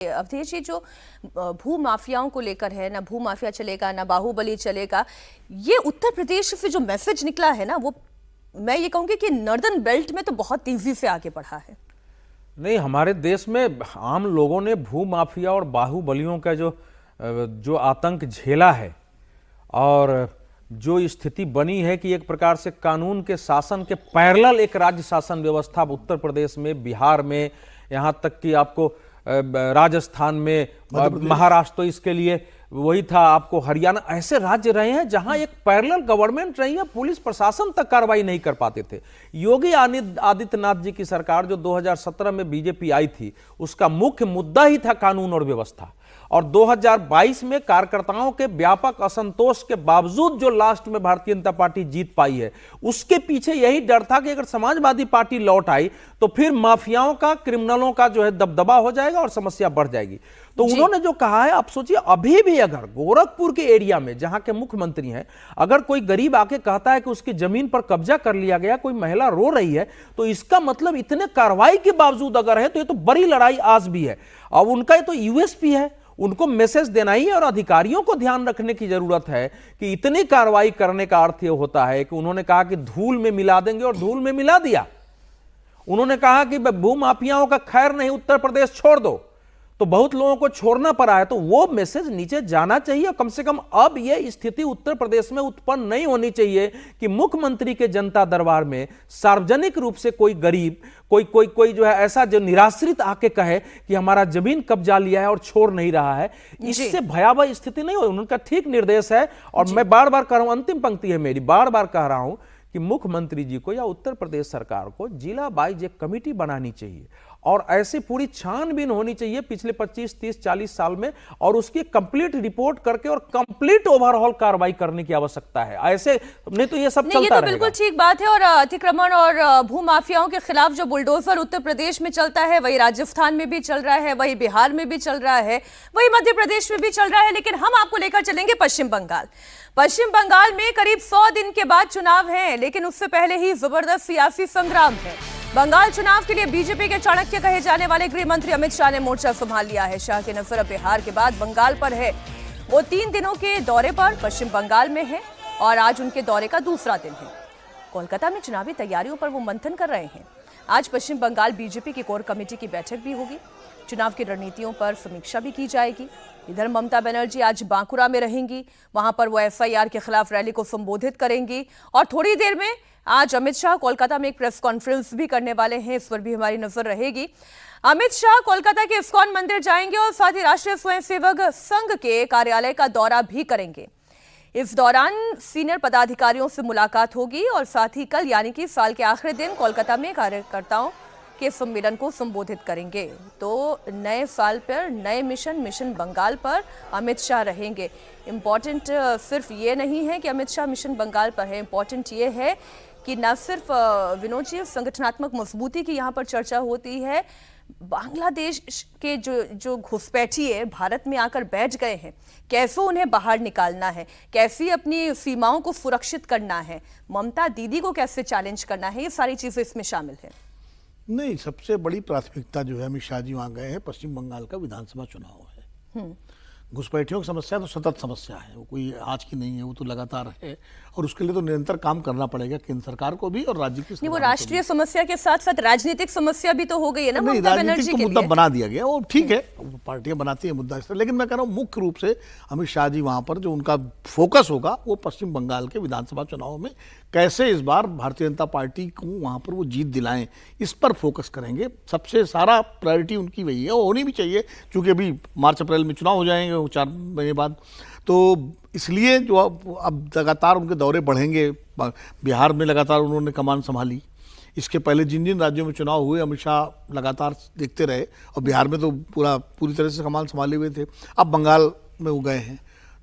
अवधेश, ये जो भू माफियाओं को लेकर है, ना भू माफिया चलेगा ना बाहुबली चलेगा, ये उत्तर प्रदेश से जो मैसेज निकला है ना, वो मैं ये कहूंगी कि नॉर्दर्न बेल्ट में तो बहुत तेजी से आगे बढ़ा है। नहीं, हमारे देश में आम लोगों ने भू माफिया और बाहुबलियों का जो आतंक झेला है और जो स्थिति बनी है कि एक प्रकार से कानून के शासन के पैरेलल एक राज्य शासन व्यवस्था उत्तर प्रदेश में, बिहार में, यहाँ तक कि आपको राजस्थान में, महाराष्ट्र तो इसके लिए वही था, आपको हरियाणा, ऐसे राज्य रहे हैं जहां एक पैरेलल गवर्नमेंट रही है, पुलिस प्रशासन तक कार्रवाई नहीं कर पाते थे। योगी आदित्यनाथ जी की सरकार जो 2017 में बीजेपी आई थी, उसका मुख्य मुद्दा ही था कानून और व्यवस्था। और 2022 में कार्यकर्ताओं के व्यापक असंतोष के बावजूद जो लास्ट में भारतीय जनता पार्टी जीत पाई है, उसके पीछे यही डर था कि अगर समाजवादी पार्टी लौट आई तो फिर माफियाओं का, क्रिमिनलों का जो है दबदबा हो जाएगा और समस्या बढ़ जाएगी। तो उन्होंने जो कहा है, आप सोचिए, अभी भी अगर गोरखपुर के एरिया में जहां के मुख्यमंत्री हैं, अगर कोई गरीब आके कहता है कि उसकी जमीन पर कब्जा कर लिया गया, कोई महिला रो रही है, तो इसका मतलब इतने कार्रवाई के बावजूद अगर है तो ये तो बड़ी लड़ाई आज भी है। अब उनका ये तो यूएसपी है, उनको मैसेज देना ही है और अधिकारियों को ध्यान रखने की जरूरत है कि इतनी कार्रवाई करने का अर्थ यह होता है कि उन्होंने कहा कि धूल में मिला देंगे और धूल में मिला दिया। उन्होंने कहा कि भू माफियाओं का खैर नहीं, उत्तर प्रदेश छोड़ दो, तो बहुत लोगों को छोड़ना पड़ा है। तो वो मैसेज नीचे जाना चाहिए। कम से कम अब ये स्थिति उत्तर प्रदेश में उत्पन्न नहीं होनी चाहिए कि मुख्यमंत्री के जनता दरबार में सार्वजनिक रूप से कोई गरीब, कोई जो है ऐसा जो निराश्रित आके कहे कि हमारा जमीन कब्जा लिया है और छोड़ नहीं रहा है। इससे भयावह स्थिति नहीं हो। उनका ठीक निर्देश है और मैं बार बार कह रहा हूं, अंतिम पंक्ति है मेरी, बार बार कह रहा हूं कि मुख्यमंत्री जी को या उत्तर प्रदेश सरकार को जिला वाइज एक कमेटी बनानी चाहिए और ऐसी पूरी छानबीन होनी चाहिए पिछले 25, 30, 40 साल में, और उसकी कंप्लीट रिपोर्ट करके और कंप्लीट ओवरऑल कार्रवाई करने की आवश्यकता है। ऐसे नहीं तो ये सब चलता रहेगा। ये तो बिल्कुल ठीक बात है। और अतिक्रमण और भू माफियाओं के खिलाफ जो बुलडोजर उत्तर प्रदेश में चलता है, वही राजस्थान में भी चल रहा है, वही बिहार में भी चल रहा है, वही मध्य प्रदेश में भी चल रहा है। लेकिन हम आपको लेकर चलेंगे पश्चिम बंगाल। पश्चिम बंगाल में करीब 100 दिन के बाद चुनाव है, लेकिन उससे पहले ही जबरदस्त सियासी संग्राम है। बंगाल चुनाव के लिए बीजेपी के चाणक्य कहे जाने वाले गृह मंत्री अमित शाह ने मोर्चा संभाल लिया है। शाह की नजर बिहार के बाद बंगाल पर है। वो 3 दिनों के दौरे पर पश्चिम बंगाल में है और आज उनके दौरे का दूसरा दिन है। कोलकाता में चुनावी तैयारियों पर वो मंथन कर रहे हैं। आज पश्चिम बंगाल बीजेपी की कोर कमेटी की बैठक भी होगी। चुनाव की रणनीतियों पर समीक्षा भी की जाएगी। इधर ममता बनर्जी आज बांकुरा में रहेंगी, वहां पर वो एफआईआर के खिलाफ रैली को संबोधित करेंगी। और थोड़ी देर में आज अमित शाह कोलकाता में एक प्रेस कॉन्फ्रेंस भी करने वाले हैं, इस पर भी हमारी नजर रहेगी। अमित शाह कोलकाता के इस्कॉन मंदिर जाएंगे और साथ ही राष्ट्रीय स्वयंसेवक संघ के कार्यालय का दौरा भी करेंगे। इस दौरान सीनियर पदाधिकारियों से मुलाकात होगी और साथ ही कल यानी कि साल के आखिरी दिन कोलकाता में कार्यकर्ताओं के सम्मेलन को संबोधित करेंगे। तो नए साल पर नए मिशन बंगाल पर अमित शाह रहेंगे। इम्पॉर्टेंट सिर्फ ये नहीं है कि अमित शाह मिशन बंगाल पर है, इम्पॉर्टेंट ये है कि न सिर्फ विनोद जी संगठनात्मक मजबूती की यहाँ पर चर्चा होती है, बांग्लादेश के जो घुसपैठिए भारत में आकर बैठ गए हैं, कैसे उन्हें बाहर निकालना है, कैसे अपनी सीमाओं को सुरक्षित करना है, ममता दीदी को कैसे चैलेंज करना है, ये सारी चीजें इसमें शामिल है। नहीं, सबसे बड़ी प्राथमिकता जो है, अमित शाह जी वहाँ गए हैं, पश्चिम बंगाल का विधानसभा चुनाव है। घुसपैठियों की समस्या तो सतत समस्या है, वो कोई आज की नहीं है, वो तो लगातार है और उसके लिए तो निरंतर काम करना पड़ेगा केंद्र सरकार को भी और राज्य की सरकार। वो राष्ट्रीय समस्या के साथ साथ राजनीतिक समस्या भी तो हो गई है ना। नहीं, राजनीतिक तो मुद्दा बना दिया गया, वो ठीक है, पार्टियां बनाती है मुद्दा इस तरह। लेकिन मैं कह रहा हूँ मुख्य रूप से अमित शाह जी वहां पर जो उनका फोकस होगा वो पश्चिम बंगाल के विधानसभा चुनाव में कैसे इस बार भारतीय जनता पार्टी को वहां पर वो जीत दिलाएं, इस पर फोकस करेंगे। सबसे सारा प्रायोरिटी उनकी वही है, वो होनी भी चाहिए, क्योंकि अभी मार्च अप्रैल में चुनाव हो जाएंगे 4 महीने बाद। तो इसलिए जो अब लगातार उनके दौरे बढ़ेंगे। बिहार में लगातार उन्होंने कमान संभाली, इसके पहले जिन जिन राज्यों में चुनाव हुए अमित शाह लगातार देखते रहे और बिहार में तो पूरी तरह से कमान संभाले हुए थे। अब बंगाल में वो गए हैं,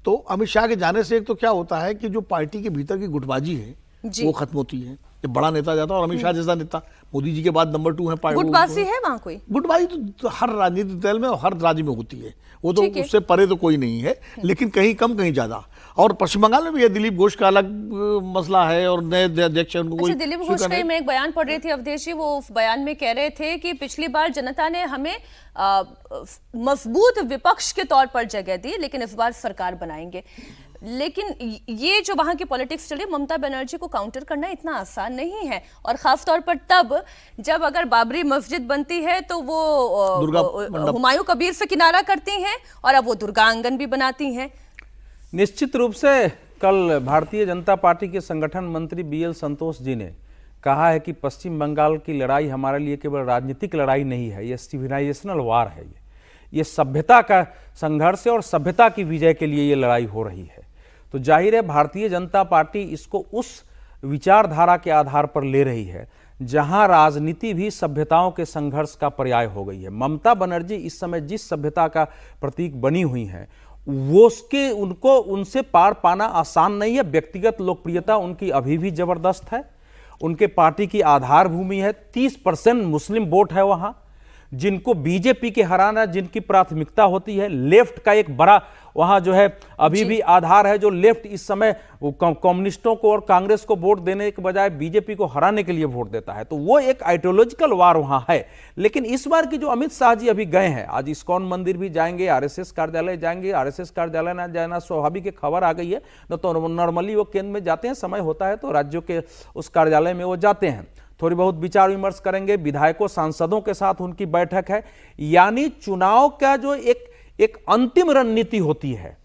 तो अमित शाह के जाने से एक तो क्या होता है कि जो पार्टी के भीतर की गुटबाजी है वो खत्म होती है। जब बड़ा नेता जाता है, और अमित शाह जैसा नेता मोदी जी के बाद नंबर 2 है पार्टी। गुटबाजी है वहां कोई? गुटबाजी तो हर राजनीतिक दल में और हर राज्य में होती है, वो तो ठीक है। उससे परे तो कोई नहीं है, लेकिन कहीं कम कहीं ज्यादा। और पश्चिम बंगाल में भी ये दिलीप घोष का अलग मसला है, और नए अध्यक्ष हैं, उनको कोई दिलीप घोष का मैं एक बयान पढ़ रही थी अवधेश जी, वो बयान में कह रहे थे कि पिछली बार जनता ने हमें मजबूत विपक्ष के तौर पर जगह दी, लेकिन इस बार सरकार बनाएंगे। लेकिन ये जो वहां की पॉलिटिक्स चल रही है, ममता बनर्जी को काउंटर करना इतना आसान नहीं है, और खास तौर पर तब जब अगर बाबरी मस्जिद बनती है तो वो हुमायूं कबीर से किनारा करती हैं, और अब वो दुर्गा आंगन भी बनाती हैं। निश्चित रूप से कल भारतीय जनता पार्टी के संगठन मंत्री BL संतोष जी ने कहा है कि पश्चिम बंगाल की लड़ाई हमारे लिए केवल राजनीतिक लड़ाई नहीं है, ये सिविलाइजेशनल वार है, ये सभ्यता का संघर्ष है, और सभ्यता की विजय के लिए ये लड़ाई हो रही है। तो जाहिर है भारतीय जनता पार्टी इसको उस विचारधारा के आधार पर ले रही है जहां राजनीति भी सभ्यताओं के संघर्ष का पर्याय हो गई है। ममता बनर्जी इस समय जिस सभ्यता का प्रतीक बनी हुई है, वो उनको उनसे पार पाना आसान नहीं है। व्यक्तिगत लोकप्रियता उनकी अभी भी जबरदस्त है, उनके पार्टी की आधार भूमि है, 30% मुस्लिम वोट है वहां, जिनको बीजेपी के हराना जिनकी प्राथमिकता होती है। लेफ्ट का एक बड़ा वहां जो है अभी भी आधार है, जो लेफ्ट इस समय कम्युनिस्टों को और कांग्रेस को वोट देने के बजाय बीजेपी को हराने के लिए वोट देता है। तो वो एक आइडियोलॉजिकल वार वहां है। लेकिन इस बार की जो अमित शाह जी अभी गए हैं, आज इस्कॉन मंदिर भी जाएंगे, RSS कार्यालय जाएंगे, RSS कार्यालय ना जाना स्वाभाविक है, खबर आ गई है, न तो नॉर्मली वो केंद्र में जाते हैं, समय होता है तो राज्यों के उस कार्यालय में वो जाते हैं, थोड़ी बहुत विचार विमर्श करेंगे, विधायकों सांसदों के साथ उनकी बैठक है। यानी चुनाव का जो एक अंतिम रणनीति होती है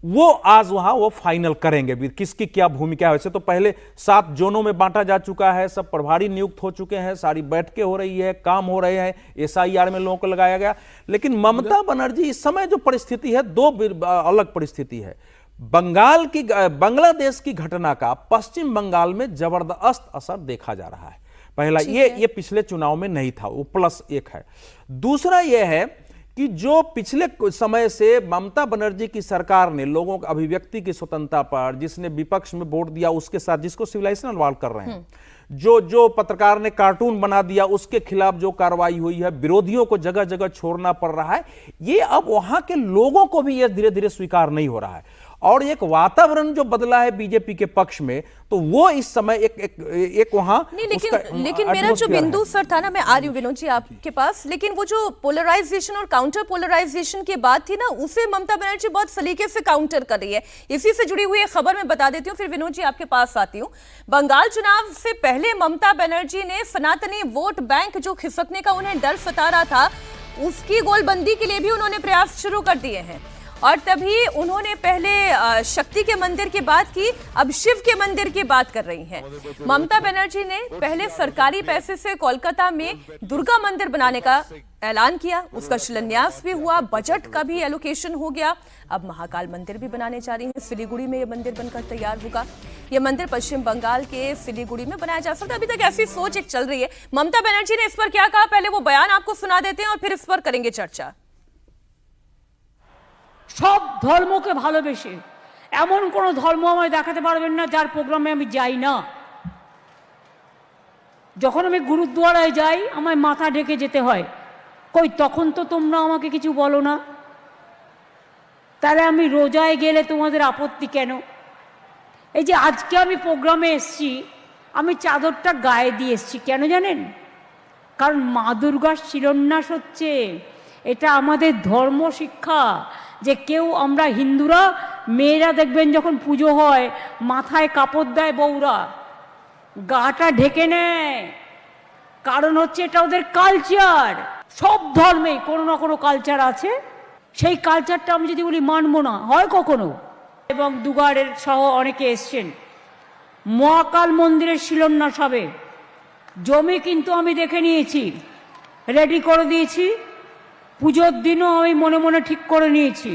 वो आज वहां वो फाइनल करेंगे, किसकी क्या भूमिका है। वैसे तो पहले 7 जोनों में बांटा जा चुका है, सब प्रभारी नियुक्त हो चुके हैं, सारी बैठकें हो रही है, काम हो रहे हैं, SIR में लोगों को लगाया गया। लेकिन ममता बनर्जी इस समय जो परिस्थिति है, 2 अलग परिस्थिति है। बांग्लादेश की घटना का पश्चिम बंगाल में जबरदस्त असर देखा जा रहा है। पहला ये पिछले चुनाव में नहीं था, वो +1 है। दूसरा यह है कि जो पिछले समय से ममता बनर्जी की सरकार ने लोगों की अभिव्यक्ति की स्वतंत्रता पर, जिसने विपक्ष में वोट दिया उसके साथ, जिसको सिविलाइजेशनल वार कर रहे हैं, जो पत्रकार ने कार्टून बना दिया उसके खिलाफ जो कार्रवाई हुई है, विरोधियों को जगह जगह छोड़ना पड़ रहा है, ये अब वहां के लोगों को भी ये धीरे धीरे स्वीकार नहीं हो रहा है। और एक वातावरण जो बदला है बीजेपी के पक्ष में, तो वो इस समय एक वहां नहीं, लेकिन मेरा जो बिंदु सर था ना, मैं आ रही हूँ विनोद जी आपके पास, लेकिन वो जो पोलराइजेशन और काउंटर पोलराइजेशन की बात थी ना, उसे ममता बनर्जी बहुत सलीके से काउंटर कर रही है। इसी से जुड़ी हुई एक खबर मैं बता देती हूँ, फिर विनोद जी आपके पास आती हूँ। बंगाल चुनाव से पहले ममता बनर्जी ने सनातनी वोट बैंक जो खिसकने का उन्हें डर सता रहा था, उसकी गोलबंदी के लिए भी उन्होंने प्रयास शुरू कर दिए हैं। और तभी उन्होंने पहले शक्ति के मंदिर की बात की, अब शिव के मंदिर की बात कर रही हैं। ममता बनर्जी ने पहले सरकारी पैसे से कोलकाता में दुर्गा मंदिर बनाने का ऐलान किया, उसका शिलान्यास भी हुआ, बजट का भी एलोकेशन हो गया। अब महाकाल मंदिर भी बनाने जा रही हैं, सिलीगुड़ी में यह मंदिर बनकर तैयार होगा। यह मंदिर पश्चिम बंगाल के सिलीगुड़ी में बनाया जा सकता है। अभी तक ऐसी सोच एक चल रही है। ममता बनर्जी ने इस पर क्या कहा, पहले वो बयान आपको सुना देते हैं और फिर इस पर करेंगे चर्चा। सब ধর্মকে ভালোবেসে এমন কোন ধর্ম আমায় দেখাতে পারবেন না যার প্রোগ্রামে আমি যাই না। যখন আমি গুরুদ্বারায় যাই আমায় মাথা ঢেকে যেতে হয়, কই তখন তো তোমরা আমাকে কিছু বলো না, তাহলে আমি রোজায় গেলে তোমাদের আপত্তি কেন? এই যে আজকে আমি প্রোগ্রামে এসেছি, আমি চাদরটা গায়ে দিয়ে এসেছি, কেন জানেন? কারণ মা দুর্গার শিলান্যাস হচ্ছে। এটা আমাদের ধর্ম শিক্ষা যে কেউ, আমরা হিন্দুরা মেয়েরা দেখবেন যখন পুজো হয় মাথায় কাপড় দেয় বউরা, গাটা ঢেকে নেয়, কারণ হচ্ছে এটা ওদের কালচার। সব ধর্মেই কোনো না কোনো কালচার আছে, সেই কালচারটা আমি যদি বলি মানবো না, হয় কখনো? এবং দুগাড়ের সহ অনেকে এসছেন, মহাকাল মন্দিরের শিলান্যাস হবে, জমি কিন্তু আমি দেখে নিয়েছি, রেডি করে দিয়েছি, পুজোর দিনও আমি মনে মনে ঠিক করে নিয়েছি।